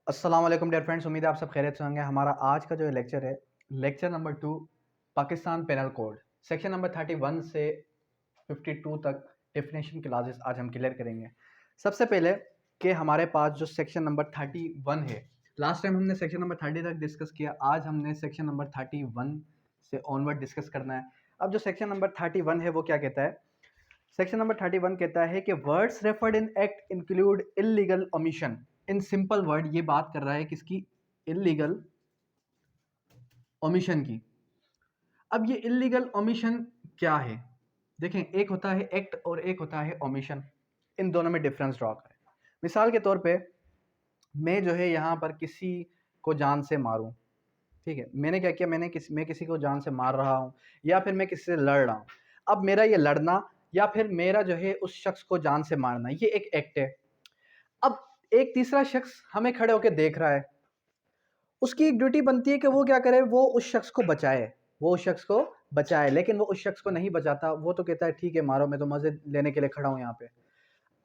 अस्सलाम वालेकुम dear friends, उम्मीद है आप सब खैरियत से होंगे। हमारा आज का जो लेक्चर है, lecture number 2, Pakistan penal code, section number 31 से 52 तक डेफिनेशन क्लासेस आज हम क्लियर करेंगे। सबसे पहले कि हमारे पास जो सेक्शन नंबर 31 है, लास्ट टाइम हमने सेक्शन नंबर 30 तक डिस्कस किया, आज हमने सेक्शन नंबर 31 से ऑनवर्ड डिस्कस करना है। अब जो सेक्शन नंबर 31 है वो क्या कहता है? सेक्शन नंबर 31 कहता है कि words referred in act include illegal omission. In simple word ये बात कर रहा है किसकी? इलीगल ओमिशन की। अब ये इलीगल ओमिशन क्या है? देखें, एक होता है एक्ट और एक होता है ओमिशन। इन दोनों में डिफरेंस ड्रॉ करें। मिसाल के तौर पे मैं जो है यहाँ पर किसी को जान से मारूं, ठीक है, मैंने क्या किया, मैं किसी को जान से मार रहा हूँ या फिर मैं किसी से लड़ रहा हूँ। अब मेरा ये लड़ना या फिर मेरा जो है उस शख्स को जान से मारना, ये एक एक्ट है। अब एक तीसरा शख्स हमें खड़े होकर देख रहा है, उसकी एक ड्यूटी बनती है कि वो क्या करे, वो उस शख्स को बचाए, लेकिन वो उस शख्स को नहीं बचाता। वो तो कहता है ठीक है मारो, मैं तो मजे लेने के लिए खड़ा हूं यहाँ पे।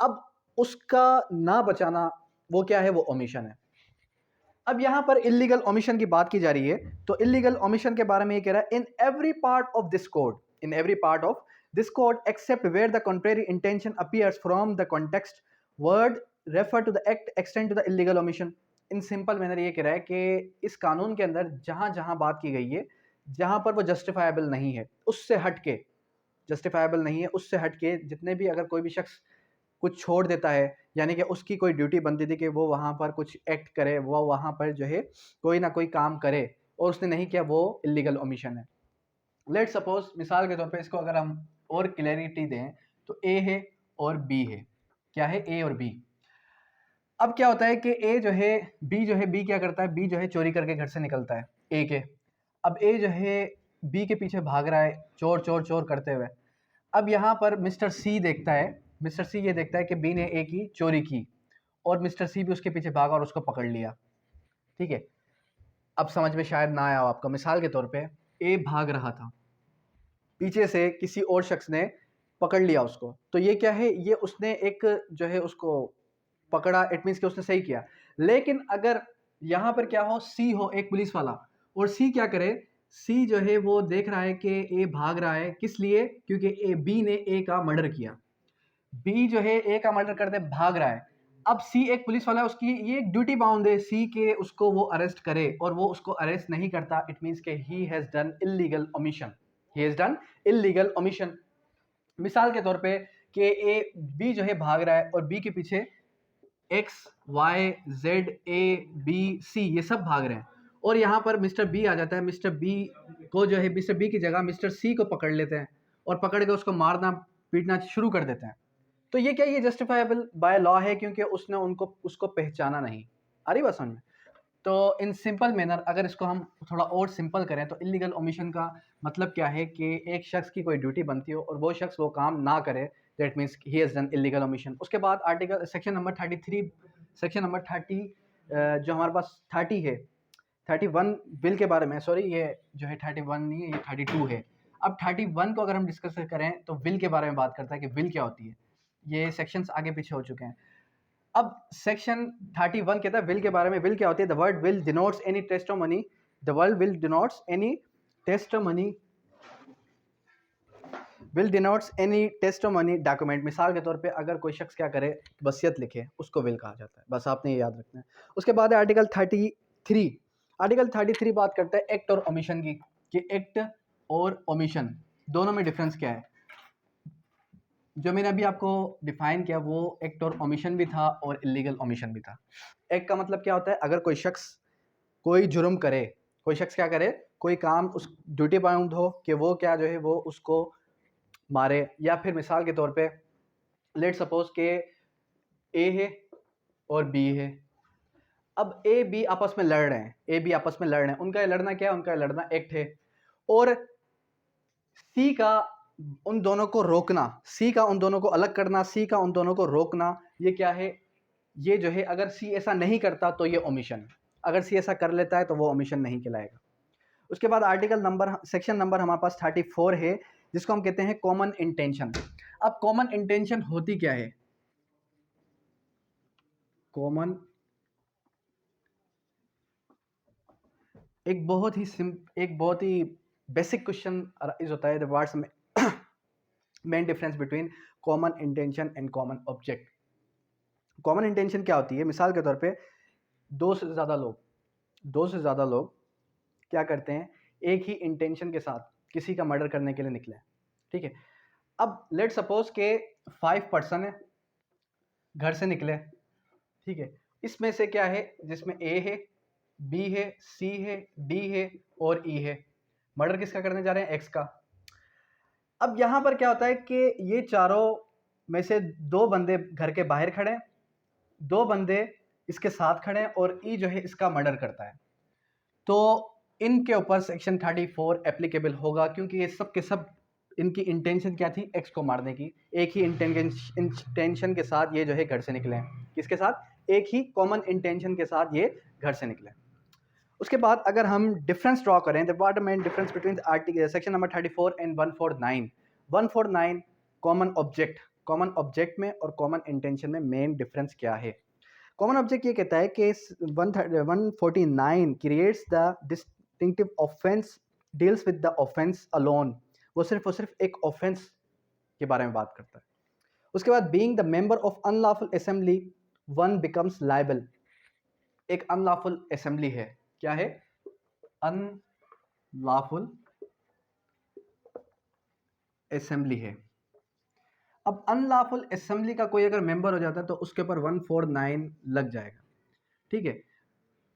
अब उसका ना बचाना वो क्या है? वो ओमिशन है। अब यहाँ पर इलीगल ओमिशन की बात की जा रही है, तो इलीगल ओमिशन के बारे में ये कह रहा है, in every part of this code except where the contrary intention appears from the context word refer to the act extend to the illegal omission. In simple manner ये कह रहा है कि इस कानून के अंदर जहां जहां बात की गई है, जहां पर वो जस्टिफाइबल नहीं है, उससे हटके जितने भी, अगर कोई भी शख्स कुछ छोड़ देता है, यानी कि उसकी कोई ड्यूटी बनती थी कि वो वहाँ पर कुछ एक्ट करे, वो वहाँ पर जो है कोई ना कोई काम करे और उसने नहीं किया, वो इलीगल ओमिशन है। लेट सपोज, मिसाल के तौर पे इसको अगर हम और क्लैरिटी दें तो ए है और बी है। क्या है? ए और बी। अब क्या होता है कि बी क्या करता है? बी जो है चोरी करके घर से निकलता है ए के। अब ए जो है बी के पीछे भाग रहा है चोर चोर चोर करते हुए। अब यहाँ पर मिस्टर सी ये देखता है कि बी ने ए की चोरी की और मिस्टर सी भी उसके पीछे भागा और उसको पकड़ लिया। ठीक है, अब समझ में शायद ना आया हो आपका। मिसाल के तौर पे ए भाग रहा था, पीछे से किसी और शख्स ने पकड़ लिया उसको, तो ये क्या है? ये उसने एक जो है उसको पकड़ा, इट मीन्स कि उसने सही किया। लेकिन अगर यहाँ पर क्या हो, सी हो एक पुलिस वाला, और सी क्या करे, सी जो है वो देख रहा है कि ए भाग रहा है, किस लिए? क्योंकि ए बी ने ए का मर्डर किया। बी जो है ए का मर्डर करते भाग रहा है। अब सी एक पुलिस वाला है, उसकी ये एक ड्यूटी बाउंड है सी के उसको वो अरेस्ट करे, और वो उसको अरेस्ट नहीं करता, इट मीन्स के he has done illegal omission. मिसाल के तौर पे कि ए बी जो है भाग रहा है और बी के पीछे X Y Z A B C ये सब भाग रहे हैं, और यहाँ पर मिस्टर बी आ जाता है। मिस्टर बी की जगह मिस्टर सी को पकड़ लेते हैं और पकड़ के उसको मारना पीटना शुरू कर देते हैं। तो ये क्या, ये जस्टिफाइबल बाय लॉ है, क्योंकि उसने उसको पहचाना नहीं। आ रही बात समझ में? तो इन सिंपल मैनर अगर इसको हम थोड़ा और सिंपल करें तो इलीगल ओमिशन का मतलब क्या है कि एक शख्स की कोई ड्यूटी बनती हो और वो शख्स वो काम ना करे, that means he has done illegal omission. उसके बाद आर्टिकल सेक्शन नंबर 30 जो हमारे पास 30 है, 31 बिल के बारे में, सॉरी ये जो है 31 नहीं है, ये 32 है। अब 31 को अगर हम डिस्कस करें तो विल के बारे में बात करता है कि विल क्या होती है। ये सेक्शंस आगे पीछे हो चुके हैं। अब सेक्शन 31 कहता है विल के बारे में। विल क्या होती है? The word will denotes any testimony the word will denotes any testimony document. मिसाल के तौर पे अगर कोई शख्स क्या करे, वसीयत लिखे, उसको विल कहा जाता है। बस आपने ये याद रखना है। उसके बाद है आर्टिकल 33 बात करता है एक्ट और ओमिशन की, कि एक्ट और ओमिशन दोनों में डिफरेंस क्या है। जो मैंने अभी आपको डिफाइन किया वो एक्ट और ओमिशन भी था और इलीगल ओमिशन भी था। एक्ट का मतलब क्या होता है? अगर कोई शख्स कोई जुर्म करे, कोई शख्स क्या करे, कोई काम, उस ड्यूटी बाउंड हो कि वो क्या जो है वो उसको मारे, या फिर मिसाल के तौर पे लेट सपोज के ए है और बी है। अब ए बी आपस में लड़ रहे हैं, उनका लड़ना क्या है? उनका लड़ना एक्ट है। और सी का उन दोनों को रोकना, सी का उन दोनों को अलग करना, सी का उन दोनों को रोकना, ये क्या है? ये जो है अगर सी ऐसा नहीं करता तो ये ओमिशन, अगर सी ऐसा कर लेता है तो वो ओमिशन नहीं कहलाएगा। उसके बाद सेक्शन नंबर हमारे पास 34 है, जिसको हम कहते हैं कॉमन इंटेंशन। अब कॉमन इंटेंशन होती क्या है? कॉमन एक बहुत ही बेसिक क्वेश्चन इज होता है द वर्ड्स में main difference between common intention and common object. Common intention क्या होती है? मिसाल के तौर पे दो से ज़्यादा लोग क्या करते हैं, एक ही इंटेंशन के साथ किसी का मर्डर करने के लिए निकले, ठीक है। अब लेट सपोज के 5 पर्सन है, घर से निकले, ठीक है। इसमें से क्या है, जिसमें ए है, बी है, सी है, डी है और ई है। मर्डर किसका करने जा रहे हैं? एक्स का। अब यहां पर क्या होता है कि ये चारों में से दो बंदे घर के बाहर खड़े हैं, दो बंदे इसके साथ खड़े हैं और ई जो है इसका मर्डर करता है। तो इनके ऊपर सेक्शन 34 एप्लीकेबल होगा, क्योंकि ये सब के सब इनकी इंटेंशन क्या थी? एक्स को मारने की। एक ही इंटेंशन के साथ ये जो है घर से निकले हैं। किसके साथ? एक ही कॉमन इंटेंशन के साथ ये घर से निकले। उसके बाद अगर हम डिफरेंस ड्रॉ करें, the what main difference between article section number 34 and 149। 149 common object में और कॉमन इंटेंशन में मेन डिफरेंस क्या है? कॉमन ऑब्जेक्ट ये कहता है कि 149 creates the distinctive offence, deals with the offence alone. वो सिर्फ एक ऑफेंस के बारे में बात करता है। उसके बाद being the member of unlawful assembly one becomes liable. एक अनलॉफुल असेंबली है, क्या है? अनलॉफुल असेंबली है। अब अनलॉफुल असेंबली का कोई अगर मेंबर हो जाता है तो उसके ऊपर 149 लग जाएगा, ठीक है।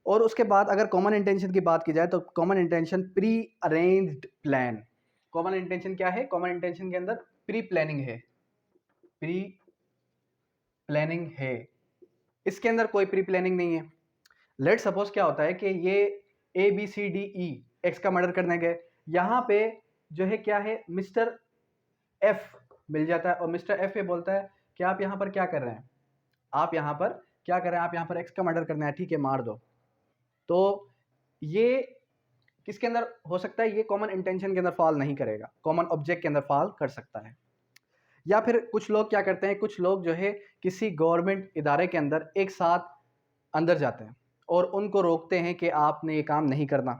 और उसके बाद अगर कॉमन इंटेंशन की बात की जाए तो common intention pre arranged plan. Common intention क्या है? कॉमन इंटेंशन के अंदर प्री प्लानिंग है, प्री प्लानिंग है। इसके अंदर कोई प्री प्लानिंग नहीं है। लेट सपोज क्या होता है कि ये A B C D E X का मर्डर करने गए, यहाँ पे जो है क्या है, मिस्टर एफ मिल जाता है और मिस्टर एफ ये बोलता है कि आप यहाँ पर क्या कर रहे हैं, आप यहाँ पर क्या कर रहे हैं, आप यहाँ पर एक्स का मर्डर करना है, ठीक है मार दो। तो ये किसके अंदर हो सकता है? ये कॉमन इंटेंशन के अंदर फॉल नहीं करेगा, कॉमन ऑब्जेक्ट के अंदर फॉल कर सकता है। या फिर कुछ लोग क्या करते हैं, कुछ लोग जो है किसी गवर्नमेंट इदारे के अंदर एक साथ अंदर जाते हैं और उनको रोकते हैं कि आपने ये काम नहीं करना।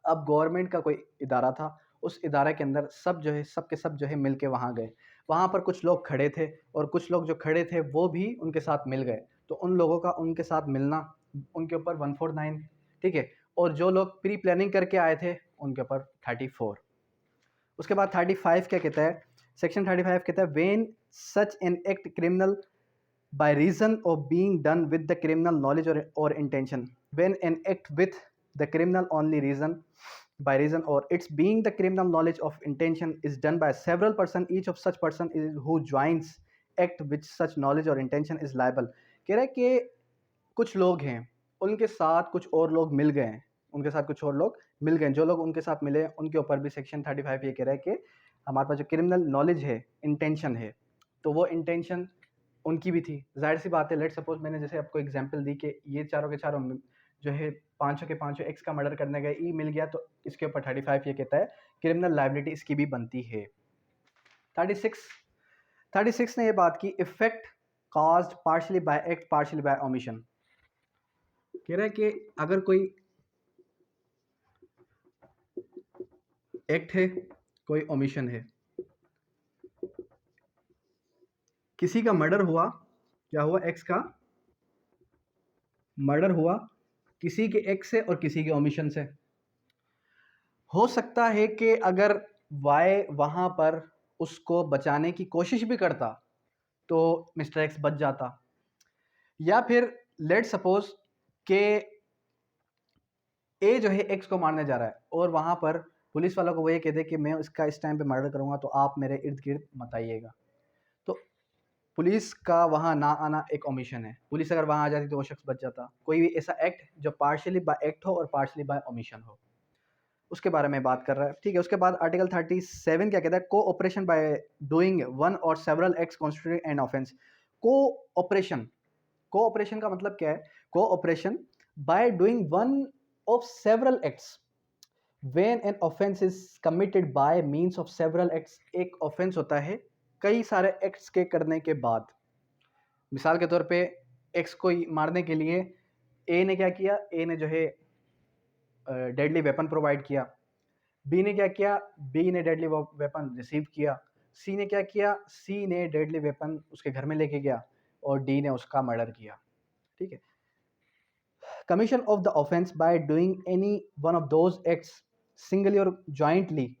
अब गवर्नमेंट का कोई इदारा था, उस इदारे के अंदर सब जो है सब के सब जो है मिल के वहाँ गए, वहाँ पर कुछ लोग खड़े थे और कुछ लोग जो खड़े थे वो भी उनके साथ मिल गए। तो उन लोगों का उनके साथ मिलना, उनके ऊपर 149, ठीक है। और जो लोग प्री प्लानिंग करके आए थे उनके ऊपर 34। उसके बाद 35 क्या कहता है? सेक्शन 35 कहता है when such an act criminal by reason of being done with the criminal knowledge or intention, when an act with the criminal only reason by reason or it's being the criminal knowledge of intention is done by several person, each of such person is who joins act with such knowledge or intention is liable। कह रहा है कि कुछ लोग हैं, उनके साथ कुछ और लोग मिल गए हैं, उनके साथ कुछ और लोग मिल गए, जो लोग उनके साथ मिले उनके ऊपर भी सेक्शन 35 ये कह रहा है कि हमारे पास जो क्रिमिनल नॉलेज है, इंटेंशन है, तो वो इंटेंशन उनकी भी थी। जाहिर सी बात है, लेट सपोज मैंने जैसे आपको एग्जांपल दी कि ये चारों के चारों जो है पांचों के पांचों एक्स का मर्डर करने गए, ई मिल गया, तो इसके ऊपर 35 ये कहता है क्रिमिनल लायबिलिटी इसकी भी बनती है। 36 ने ये बात की effect caused partially by act partially by omission. कह रहा है कि अगर कोई एक्ट है, कोई ओमिशन है, किसी का मर्डर हुआ, क्या हुआ? एक्स का मर्डर हुआ किसी के एक्स से और किसी के ओमिशन से। हो सकता है कि अगर वाई वहां पर उसको बचाने की कोशिश भी करता तो मिस्टर एक्स बच जाता। या फिर लेट सपोज के ए जो है एक्स को मारने जा रहा है और वहां पर पुलिस वालों को वो ये कह दे कि मैं इसका इस टाइम पे मर्डर करूंगा तो आप मेरे इर्द गिर्द मत आइएगा। तो पुलिस का वहां ना आना एक ओमिशन है। पुलिस अगर वहां आ जाती तो वो शख्स बच जाता। कोई भी ऐसा एक्ट जो पार्शियली बाय एक्ट हो और पार्शियली बाय ओमिशन हो, उसके बारे में बात कर रहा है, ठीक है। उसके बाद आर्टिकल 37 क्या कहता है? को ऑपरेशन बाय डूइंग वन और several acts constitute an offence. को ऑपरेशन का मतलब क्या है? को operation by doing one of several acts when an offence is committed by means of several acts. एक ऑफेंस होता है कई सारे एक्ट्स के करने के बाद। मिसाल के तौर पे एक्स को मारने के लिए ए ने क्या किया? ए ने जो है डेडली वेपन प्रोवाइड किया। बी ने क्या किया, बी ने डेडली वेपन रिसीव किया। सी ने क्या किया, सी ने डेडली वेपन उसके घर में लेके गया और डी ने उसका मर्डर किया। ठीक है। Commission of the offence by doing any one of those acts singly और jointly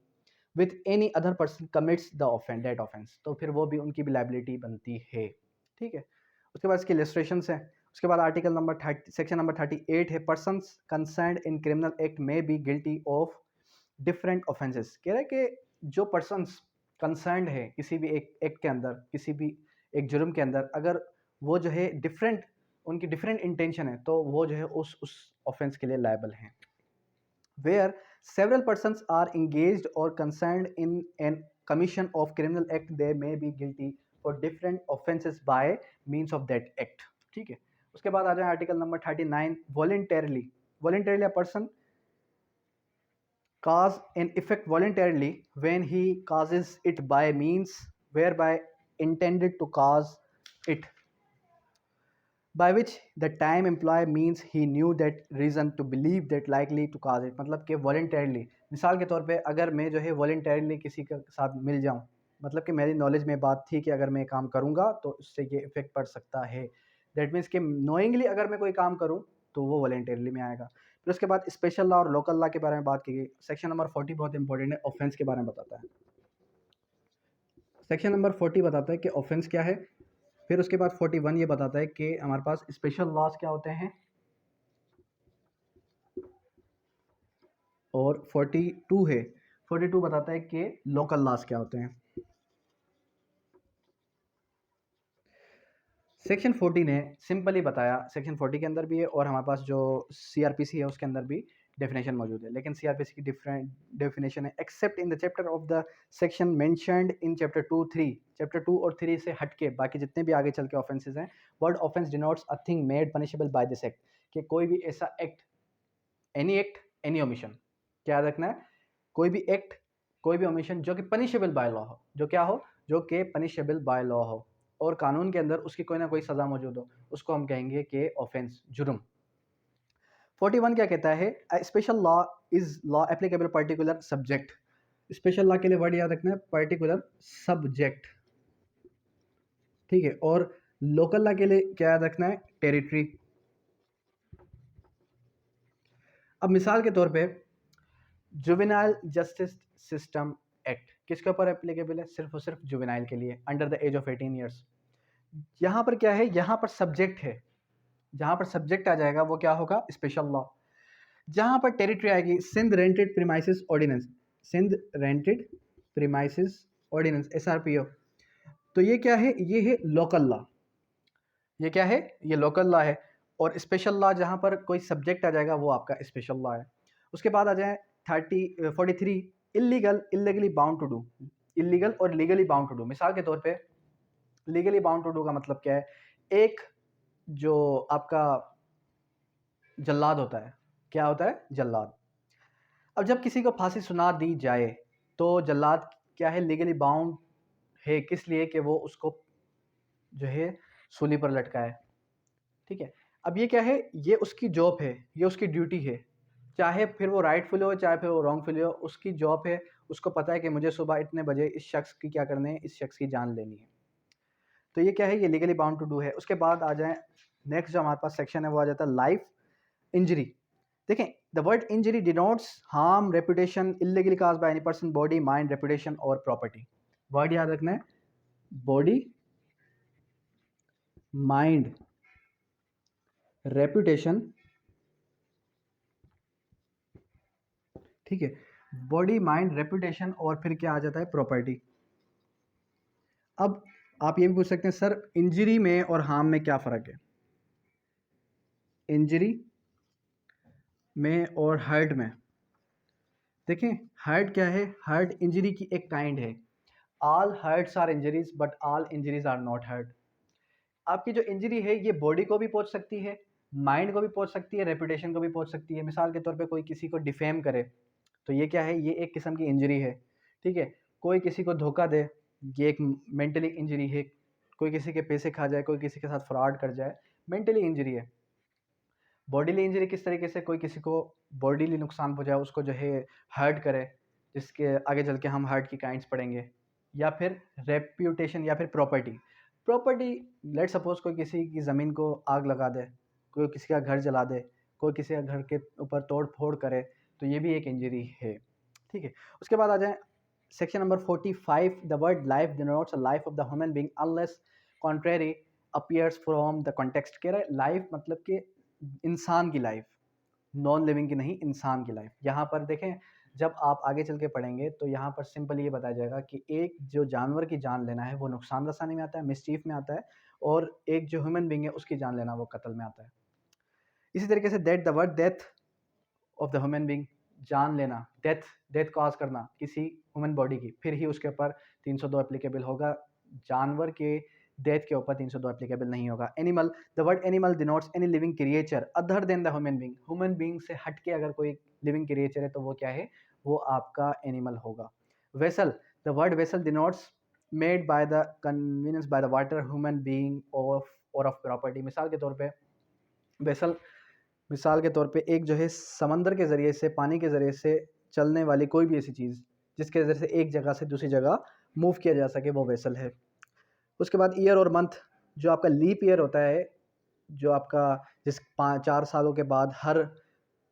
with any other person commits the offence, that offence, तो फिर वो भी उनकी भी लाइबिलिटी बनती है। ठीक है। उसके बाद इसके इलस्ट्रेशंस हैं। उसके बाद आर्टिकल नंबर 30 सेक्शन नंबर 38 है, persons concerned in criminal act में be guilty of different offences. कह रहे हैं कि जो पर्सन्स कंसर्न्ड है किसी भी एक एक्ट के अंदर, किसी भी एक जुर्म के अंदर, अगर वो जो है डिफरेंट, उनकी डिफरेंट इंटेंशन है, तो वो जो है उस ऑफेंस के लिए लायबल हैं। Where several persons are engaged or concerned in an commission of criminal act, they may be guilty for different offenses by means of that act। ठीक है। उसके बाद आ जाए article number 39, voluntarily। voluntarily a person cause an effect voluntarily when he causes it by means whereby intended to cause it, by which the time employed means he knew that reason to believe that likely to cause it। मतलब कि voluntarily, मिसाल के तौर पे अगर मैं जो है voluntarily किसी के साथ मिल जाऊं, मतलब कि मेरी नॉलेज में बात थी कि अगर मैं काम करूंगा तो उससे ये इफेक्ट पड़ सकता है, दैट मीन्स कि नोइंगली अगर मैं कोई काम करूं तो वो voluntarily में आएगा। फिर उसके बाद स्पेशल लॉ और लोकल लॉ के बारे में बात की गई। सेक्शन नंबर 40 बहुत इंपॉर्टेंट है, ऑफेंस के बारे में बताता है। सेक्शन नंबर 40 बताता है कि ऑफेंस क्या है। फिर उसके बाद 41 ये बताता है कि हमारे पास स्पेशल लॉज क्या होते हैं, और 42 है, 42 बताता है कि लोकल लॉज क्या होते हैं। सेक्शन 40 ने सिंपली बताया, सेक्शन 40 के अंदर भी है और हमारे पास जो सीआरपीसी है उसके अंदर भी डेफिनेशन मौजूद है, लेकिन सीआरपीसी की डिफरेंट डेफिनेशन है। Accept in the chapter of the section mentioned in chapter 2 3, chapter 2 और 3 से हटके बाकी जितने भी आगे चल के ऑफेंसेस हैं, word offence denotes a thing made punishable by this act, कि कोई भी ऐसा एक्ट, एक्ट एनी ओमिशन, क्या याद रखना है, कोई भी एक्ट, कोई भी ओमिशन जो कि पनिशेबल बाय लॉ हो, जो क्या हो, जो कि पनिशेबल बाय लॉ हो और कानून के अंदर उसकी कोई ना कोई सज़ा मौजूद हो, उसको हम कहेंगे कि ऑफेंस, जुर्म। 41 क्या कहता है, special law is law applicable particular subject. Special law के लिए वर्ड याद रखना है, पर्टिकुलर सब्जेक्ट। ठीक है। और लोकल लॉ के लिए क्या याद रखना है, टेरिटरी। अब मिसाल के तौर पे जुवेनाइल जस्टिस सिस्टम एक्ट किसके ऊपर एप्लीकेबल है, सिर्फ और सिर्फ जुवेनाइल के लिए, under the age of 18 years. यहाँ पर क्या है, यहाँ पर सब्जेक्ट है, जहाँ पर सब्जेक्ट आ जाएगा वो क्या होगा, स्पेशल लॉ। जहाँ पर टेरिटरी आएगी, Sindh rented premises ordinance, Sindh rented premises ordinance, SRPO, तो ये क्या है, ये है लोकल लॉ। ये क्या है, ये लोकल लॉ है। और स्पेशल लॉ जहाँ पर कोई सब्जेक्ट आ जाएगा वो आपका स्पेशल लॉ है। उसके बाद आ जाए 43 illegal, illegally bound to do, illegal और लीगली बाउंड टू डू। मिसाल के तौर पे लीगली बाउंड टू डू का मतलब क्या है, एक जो आपका जल्लाद होता है, क्या होता है, जल्लाद। अब जब किसी को फांसी सुना दी जाए तो जल्लाद क्या है, लीगली बाउंड है, किस लिए कि वो उसको जो है सूली पर लटकाए। ठीक है। अब ये क्या है, ये उसकी जॉब है, ये उसकी ड्यूटी है, चाहे फिर वो राइटफुल हो चाहे फिर वो रॉन्गफुल हो, उसकी जॉब है, उसको पता है कि मुझे सुबह इतने बजे इस शख्स की क्या करने है, इस शख्स की जान लेनी है। तो ये क्या है, ये लीगली बाउंड टू डू है। उसके बाद आ जाए नेक्स्ट जो हमारे पास सेक्शन है वो आ जाता है लाइफ इंजरी। देखें, the word injury denotes harm, reputation illegally caused by any person, body, mind, reputation और प्रॉपर्टी। वर्ड याद रखना है, बॉडी, माइंड, रेपुटेशन, ठीक है, बॉडी, माइंड, रेपुटेशन और फिर क्या आ जाता है, प्रॉपर्टी। अब आप ये भी पूछ सकते हैं सर इंजरी में और हार्म में क्या फ़र्क है, इंजरी में और हर्ट में। देखें, हर्ट क्या है, हर्ट इंजरी की एक काइंड है। All hurts are injuries but all injuries are not hurt. आपकी जो इंजरी है ये बॉडी को भी पहुंच सकती है, माइंड को भी पहुंच सकती है, रेपुटेशन को भी पहुंच सकती है। मिसाल के तौर पे कोई किसी को डिफेम करे तो ये क्या है, ये एक किस्म की इंजरी है। ठीक है। कोई किसी को धोखा दे, ये एक मेंटली इंजरी है। कोई किसी के पैसे खा जाए, कोई किसी के साथ फ्रॉड कर जाए, मेंटली इंजरी है। बॉडीली इंजरी किस तरीके से कोई किसी को बॉडीली नुकसान पहुँचाए, उसको जो है हर्ट करे, जिसके आगे चल के हम हर्ट की काइंड्स पढ़ेंगे। या फिर रेप्यूटेशन या फिर प्रॉपर्टी। प्रॉपर्टी, लेट्स सपोज़ कोई किसी की ज़मीन को आग लगा दे, कोई किसी का घर जला दे, कोई किसी का घर के ऊपर तोड़-फोड़ करे, तो ये भी एक इंजरी है, ठीक है। उसके बाद आ जाएँ section number 45, the word life denotes a life of the human being unless contrary appears from the context. कह रहा है लाइफ मतलब कि इंसान की लाइफ, नॉन लिविंग की नहीं, इंसान की लाइफ। यहाँ पर देखें, जब आप आगे चल के पढ़ेंगे तो यहाँ पर सिंपल ये बताया जाएगा कि एक जो जानवर की जान लेना है वो नुकसान रसानी में आता है, मिसचीफ में आता है, और एक जो ह्यूमन बीइंग है उसकी जान लेना वो कत्ल में आता है। इसी तरीके say that the word death of the human being, जान लेना, डेथ, डेथ कॉज करना किसी ह्यूमन बॉडी की, फिर ही उसके ऊपर 302 एप्लीकेबल होगा। जानवर के डेथ के ऊपर 302 एप्लीकेबल नहीं होगा। Animal, the word animal denotes any living creature other than the human being. Human being से हट के अगर कोई लिविंग क्रिएचर है तो वो क्या है, वो आपका एनिमल होगा। Vessel, the word vessel denotes made by the convenience by the water human being of और ऑफ प्रॉपर्टी। मिसाल के तौर पे वेसल, मिसाल के तौर पे एक जो है समंदर के ज़रिए से, पानी के ज़रिए से चलने वाली कोई भी ऐसी चीज़ जिसके ज़रिए से एक जगह से दूसरी जगह मूव किया जा सके, वो वेसल है। उसके बाद ईयर और मंथ, जो आपका लीप ईयर होता है, जो आपका जिस 4 सालों के बाद हर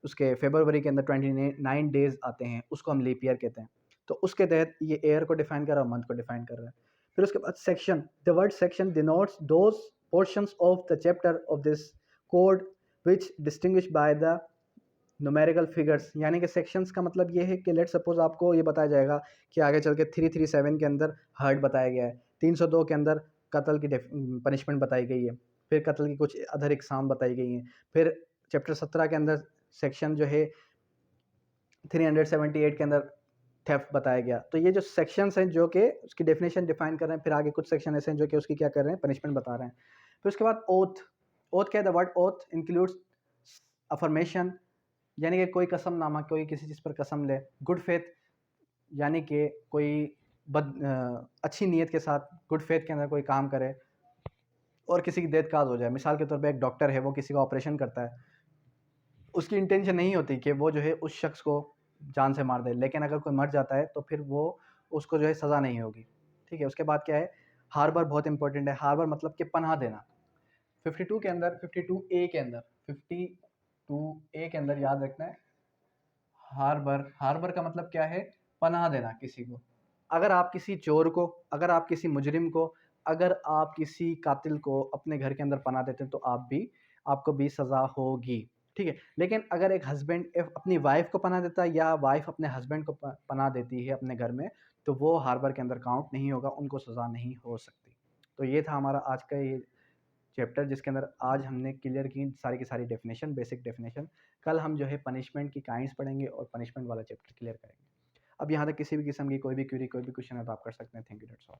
उसके फरवरी के अंदर 29 डेज़ आते हैं, उसको हम लीप ईयर कहते हैं। तो उसके तहत ये ईयर को डिफाइन कर रहा है और मंथ को डिफाइन कर रहा है। फिर उसके बाद section, the word section denotes those portions of the chapter of this code which distinguish by the numerical figures. यानी कि सेक्शंस का मतलब ये है कि लेट सपोज आपको ये बताया जाएगा कि आगे चल के 337 के अंदर हर्ट बताया गया है, 302 के अंदर कत्ल की पनिशमेंट बताई गई है, फिर कत्ल की कुछ अदर इकसाम बताई गई हैं, फिर चैप्टर 17 के अंदर सेक्शन जो है 378 के अंदर थेफ्ट बताया गया। तो ये जो सेक्शंस हैं जो कि उसकी डेफिनेशन डिफाइन कर रहे हैं, फिर आगे कुछ सेक्शन ऐसे हैं जो कि उसकी क्या कर रहे हैं, पनिशमेंट बता रहे हैं। फिर उसके बाद ओथ, ओथ क्या है, the word oath includes affirmation, यानी कि कोई कसमनामा, कोई किसी चीज़ पर कसम ले। गुड फेथ, यानी कि कोई अच्छी नीयत के साथ गुड फेथ के अंदर कोई काम करे और किसी की डेथ काज हो जाए। मिसाल के तौर पे एक डॉक्टर है, वो किसी का ऑपरेशन करता है, उसकी इंटेंशन नहीं होती कि वो जो है उस शख्स को जान से मार दे, लेकिन अगर कोई मर जाता है तो फिर वो उसको जो है सज़ा नहीं होगी, ठीक है। उसके बाद क्या है, हार्बर बहुत इंपॉर्टेंट है। हार्बर मतलब कि पनाह देना। 52 के अंदर, 52A के अंदर, 52A के अंदर याद रखना है, हार्बर, हार्बर का मतलब क्या है, पनाह देना किसी को। अगर आप किसी चोर को, अगर आप किसी मुजरिम को, अगर आप किसी कातिल को अपने घर के अंदर पनाह देते हैं तो आपको भी सज़ा होगी, ठीक है। लेकिन अगर एक हस्बैंड अपनी वाइफ को पनाह देता है या वाइफ अपने हस्बैंड को पनाह देती है अपने घर में, तो वो हार्बर के अंदर काउंट नहीं होगा, उनको सज़ा नहीं हो सकती। तो ये था हमारा आज का ये चैप्टर, जिसके अंदर आज हमने क्लियर की सारी डेफिनेशन, बेसिक डेफिनेशन। कल हम जो है पनिशमेंट की काइंड्स पढ़ेंगे और पनिशमेंट वाला चैप्टर क्लियर करेंगे। अब यहाँ तक किसी भी किस्म की कोई भी क्वेरी, कोई भी क्वेश्चन है तो आप कर सकते हैं। Thank you, that's all.